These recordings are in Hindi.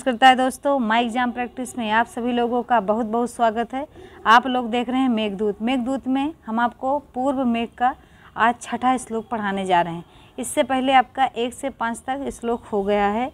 करता है दोस्तों, माई एग्जाम प्रैक्टिस में आप सभी लोगों का बहुत बहुत स्वागत है। आप लोग देख रहे हैं मेघदूत। मेघदूत में हम आपको पूर्व मेघ का आज छठा श्लोक पढ़ाने जा रहे हैं। इससे पहले आपका 1 से 5 तक श्लोक हो गया है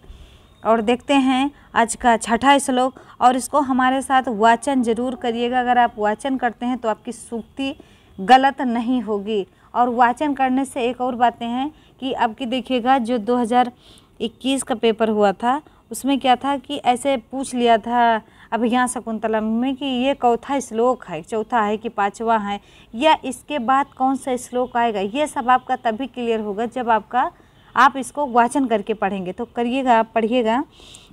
और देखते हैं आज का छठा श्लोक। और इसको हमारे साथ वाचन जरूर करिएगा। अगर आप वाचन करते हैं तो आपकी सूक्ति गलत नहीं होगी। और वाचन करने से एक और बातें हैं कि अब की देखिएगा, जो 2021 का पेपर हुआ था उसमें क्या था कि ऐसे पूछ लिया था अभिज्ञान शकुंतलम में कि ये चौथा श्लोक है, चौथा है कि पांचवा है, या इसके बाद कौन सा श्लोक आएगा। ये सब आपका तभी क्लियर होगा जब आप इसको वाचन करके पढ़ेंगे। तो करिएगा, आप पढ़िएगा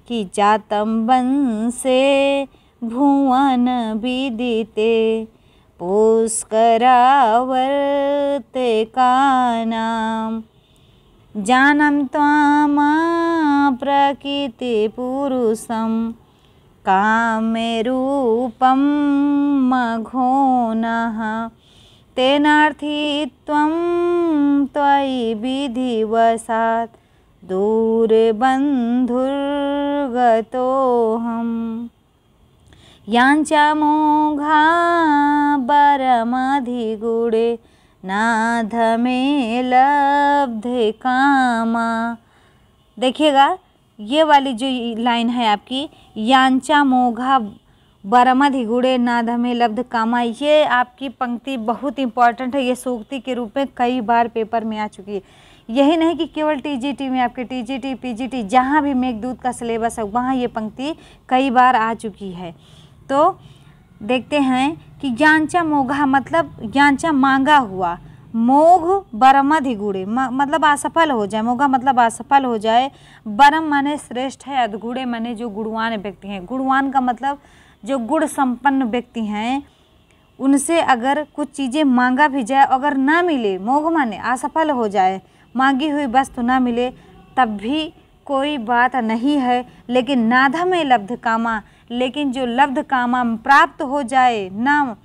कि जातम वंशे भुवन विदिते पुष्करावर्ते कानाम जानम त्वामा प्रकृतिपुरुषं कामे रूपं मघोनः तेनार्थित्वं त्वयि विधिवशात् दूरबन्धुर्गतोऽहम् यांचामोघा परमधिगूढे नाधमे लब्धे कामा। देखिएगा, ये वाली जो लाइन है आपकी, यांचा मोघा बरमधिगुड़े नाधमे लब्ध कामा, ये आपकी पंक्ति बहुत इंपॉर्टेंट है। ये सूक्ति के रूप में कई बार पेपर में आ चुकी है। यही नहीं कि केवल टीजीटी में, आपके टीजीटी पीजीटी जहाँ भी मेघदूत का सिलेबस है वहाँ ये पंक्ति कई बार आ चुकी है। तो देखते हैं कि यांचा मोघा मतलब यांचा मांगा हुआ, मोघ बरमधिगुड़े मतलब असफल हो जाए, मोघा मतलब असफल हो जाए, बरम माने श्रेष्ठ है, अधगुड़े माने जो गुणवान व्यक्ति हैं। गुणवान का मतलब जो गुण संपन्न व्यक्ति हैं, उनसे अगर कुछ चीज़ें मांगा भी जाए, अगर ना मिले, मोघ माने असफल हो जाए, मांगी हुई वस्तु ना मिले, तब भी कोई बात नहीं है। लेकिन नाधा में लब्ध कामा, लेकिन जो लब्ध कामा प्राप्त हो जाए, ना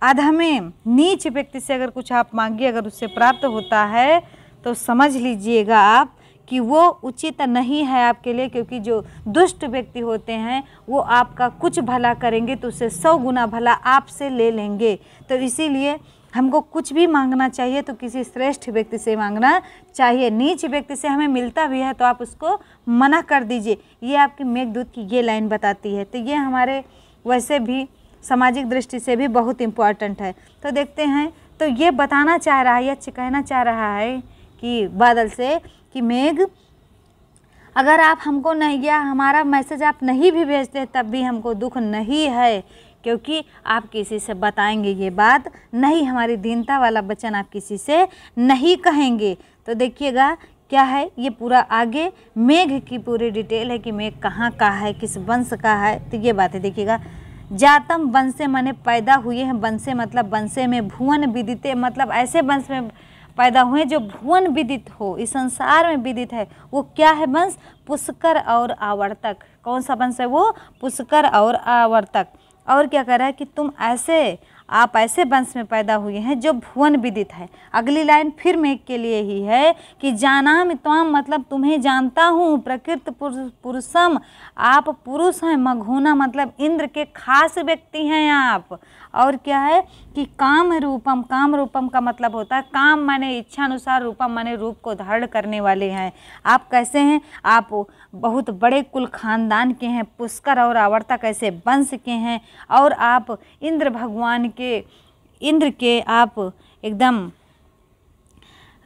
अधमे नीच व्यक्ति से अगर कुछ आप मांगिए, अगर उससे प्राप्त होता है तो समझ लीजिएगा आप कि वो उचित नहीं है आपके लिए। क्योंकि जो दुष्ट व्यक्ति होते हैं वो आपका कुछ भला करेंगे तो उससे 100 गुना भला आपसे ले लेंगे। तो इसीलिए हमको कुछ भी मांगना चाहिए तो किसी श्रेष्ठ व्यक्ति से मांगना चाहिए। नीच व्यक्ति से हमें मिलता भी है तो आप उसको मना कर दीजिए। ये आपकी मेघदूत की ये लाइन बताती है। तो ये हमारे वैसे भी सामाजिक दृष्टि से भी बहुत इम्पॉर्टेंट है। तो देखते हैं, तो ये बताना चाह रहा है या कहना चाह रहा है कि बादल से कि मेघ, अगर आप हमको नहीं, या हमारा मैसेज आप नहीं भी भेजते तब भी हमको दुख नहीं है, क्योंकि आप किसी से बताएंगे ये बात नहीं। हमारी दीनता वाला वचन आप किसी से नहीं कहेंगे। तो देखिएगा क्या है, ये पूरा आगे मेघ की पूरी डिटेल है कि मेघ कहाँ का है, किस वंश का है। तो ये बात है, देखिएगा। जातम वंशे माने पैदा हुए हैं, वंशे मतलब वंशे में, भुवन विदिते मतलब ऐसे वंश में पैदा हुए जो भुवन विदित हो, इस संसार में विदित है। वो क्या है वंश? पुष्कर और आवर्तक। कौन सा वंश है वो? पुष्कर और आवर्तक। और क्या कह रहा है कि आप ऐसे वंश में पैदा हुए हैं जो भुवन विदित है। अगली लाइन फिर मेघ के लिए ही है कि जानाम त्वाम मतलब तुम्हें जानता हूँ, प्रकृत पुरुषम आप पुरुष हैं, मघोना मतलब इंद्र के खास व्यक्ति हैं आप। और क्या है कि काम रूपम, काम रूपम का मतलब होता है काम माने इच्छा अनुसार, रूपम माने रूप को धारण करने वाले हैं। आप कैसे हैं? आप बहुत बड़े कुल खानदान के हैं, पुष्कर और आवर्तक ऐसे वंश के हैं। और आप इंद्र भगवान के, इंद्र के आप एकदम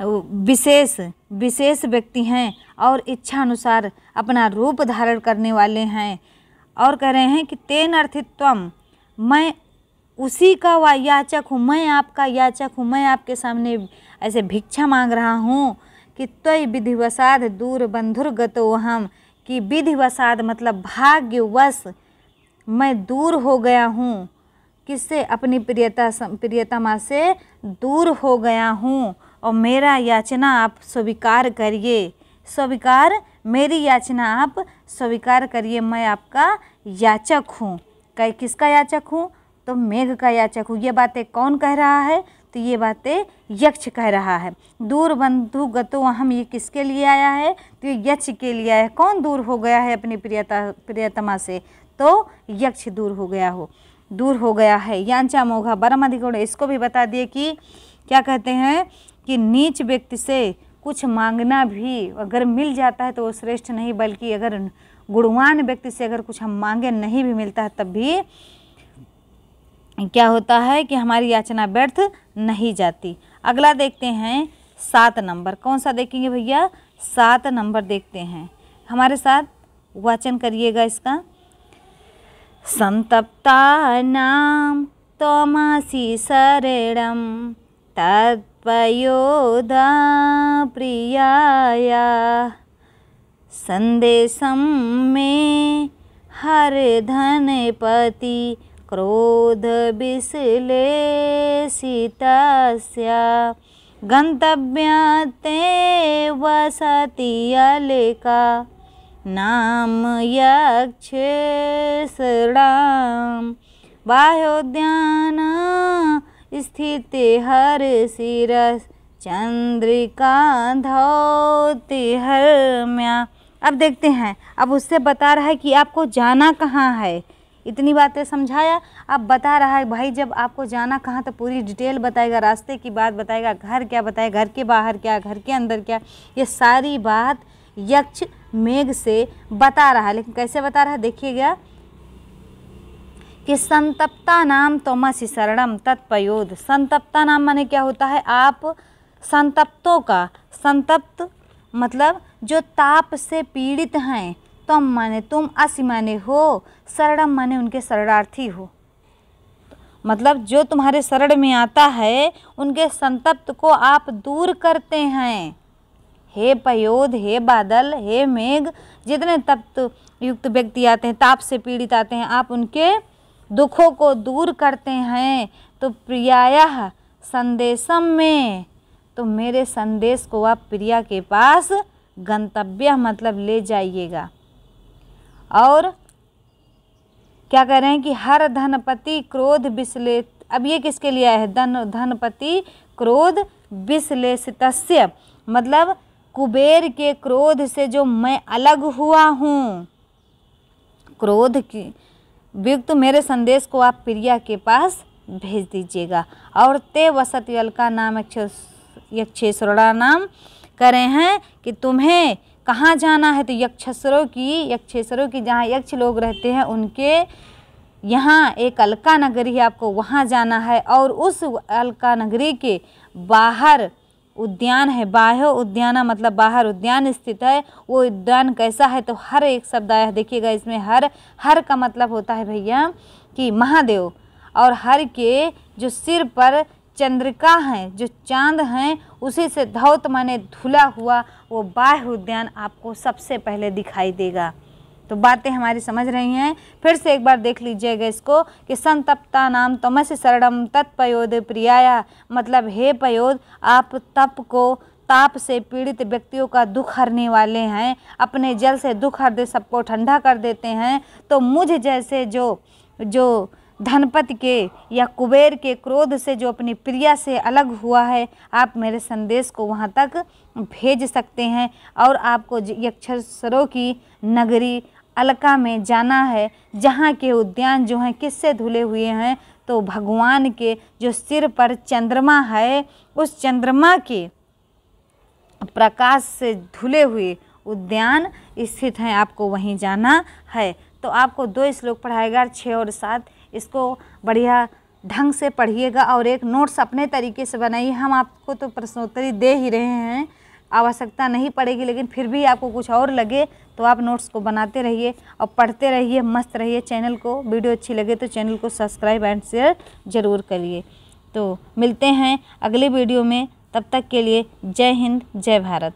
विशेष व्यक्ति हैं और इच्छा अनुसार अपना रूप धारण करने वाले हैं। और कह रहे हैं कि तेन अर्थित्वम, मैं उसी का याचक हूँ, मैं आपका याचक हूँ, मैं आपके सामने ऐसे भिक्षा मांग रहा हूँ कि त्वयि विधिवशाद दूर बंधुर्गतो हम, कि विधिवशाद मतलब भाग्यवश मैं दूर हो गया हूँ। किससे? अपनी प्रियतमा से दूर हो गया हूँ। और मेरा याचना आप स्वीकार करिए, मेरी याचना आप स्वीकार करिए। मैं आपका याचक हूँ। किसका याचक हूँ? तो मेघ का याचक हूँ। ये बातें कौन कह रहा है? तो ये बातें यक्ष कह रहा है। दूर बंधु गतो हम, ये किसके लिए आया है? तो ये यक्ष के लिए आया है। कौन दूर हो गया है अपनी प्रियतमा से? तो यक्ष दूर हो गया है। यांचा मोघा बरम अधिगुण, इसको भी बता दिए कि क्या कहते हैं कि नीच व्यक्ति से कुछ मांगना भी अगर मिल जाता है तो वो श्रेष्ठ नहीं, बल्कि अगर गुणवान व्यक्ति से अगर कुछ हम मांगे नहीं भी मिलता है तब भी क्या होता है कि हमारी याचना व्यर्थ नहीं जाती। अगला देखते हैं 7 नंबर। कौन सा देखेंगे भैया? 7 नंबर देखते हैं। हमारे साथ वाचन करिएगा इसका। संतप्तानां त्वमसि शरणं तत्पयोदा प्रियाया, संदेशं मे हर धनपति क्रोध विश्लेषितस्य, गंतव्यते वसति अलेका नाम यक्षेसराम, बाह्योद्यान स्थिते हर शिरस चंद्रिका धौति हरम्या। अब देखते हैं, अब उससे बता रहा है कि आपको जाना कहाँ है। इतनी बातें समझाया, अब बता रहा है भाई जब आपको जाना कहाँ तो पूरी डिटेल बताएगा, रास्ते की बात बताएगा, घर क्या बताएगा, घर के बाहर क्या, घर के अंदर क्या, ये सारी बात यक्ष मेघ से बता रहा है। लेकिन कैसे बता रहा है देखिएगा कि संतप्ता नाम त्वमसि शरणम तत्पयोद। संतप्ता नाम माने क्या होता है? आप संतप्तों का, संतप्त मतलब जो ताप से पीड़ित हैं, तुम माने तुम, असि माने हो, शरणम माने उनके शरणार्थी हो। मतलब जो तुम्हारे शरण में आता है उनके संतप्त को आप दूर करते हैं। हे पयोद, हे बादल, हे मेघ, जितने तप्त युक्त व्यक्ति आते हैं, ताप से पीड़ित आते हैं, आप उनके दुखों को दूर करते हैं। तो प्रियाया संदेशम में, तो मेरे संदेश को आप प्रिया के पास गंतव्य मतलब ले जाइएगा। और क्या कह रहे हैं कि हर धनपति क्रोध विश्लेष, अब ये किसके लिए आया है? धनपति क्रोध विश्लेषितस्य, मतलब कुबेर के क्रोध से जो मैं अलग हुआ हूँ, क्रोध की युक्त मेरे संदेश को आप प्रिया के पास भेज दीजिएगा। और ते वसति अलका नाम यक्षेश्वरा नाम कह रहे हैं कि तुम्हें कहाँ जाना है? तो यक्षेश्वरों की जहाँ यक्ष लोग रहते हैं उनके यहाँ एक अलका नगरी है, आपको वहाँ जाना है। और उस अलका नगरी के बाहर उद्यान है, बाह्य उद्याना मतलब बाहर उद्यान स्थित है। वो उद्यान कैसा है? तो हर एक शब्द आया है, देखिएगा इसमें हर का मतलब होता है भैया कि महादेव, और हर के जो सिर पर चंद्रिका हैं, जो चांद हैं, उसी से धौत माने धुला हुआ वो बाह्य उद्यान आपको सबसे पहले दिखाई देगा। तो बातें हमारी समझ रही हैं? फिर से एक बार देख लीजिएगा इसको कि संतप्ता नाम तमस्य शरणम तत्पयोद प्रियाया, मतलब हे पयोद, आप तप को, ताप से पीड़ित व्यक्तियों का दुख हरने वाले हैं, अपने जल से दुख हर दे, सबको ठंडा कर देते हैं। तो मुझ जैसे जो धनपति के या कुबेर के क्रोध से जो अपनी प्रिया से अलग हुआ है, आप मेरे संदेश को वहाँ तक भेज सकते हैं। और आपको यक्षेश्वरों की नगरी अलका में जाना है, जहाँ के उद्यान जो हैं किससे धुले हुए हैं? तो भगवान के जो सिर पर चंद्रमा है, उस चंद्रमा के प्रकाश से धुले हुए उद्यान स्थित हैं, आपको वहीं जाना है। तो आपको 2 श्लोक पढ़ाएगा, 6 और 7। इसको बढ़िया ढंग से पढ़िएगा और एक नोट्स अपने तरीके से बनाइए। हम आपको तो प्रश्नोत्तरी दे ही रहे हैं, आवश्यकता नहीं पड़ेगी, लेकिन फिर भी आपको कुछ और लगे तो आप नोट्स को बनाते रहिए और पढ़ते रहिए, मस्त रहिए। चैनल को वीडियो अच्छी लगे तो चैनल को सब्सक्राइब एंड शेयर ज़रूर करिए। तो मिलते हैं अगले वीडियो में, तब तक के लिए जय हिंद, जय भारत।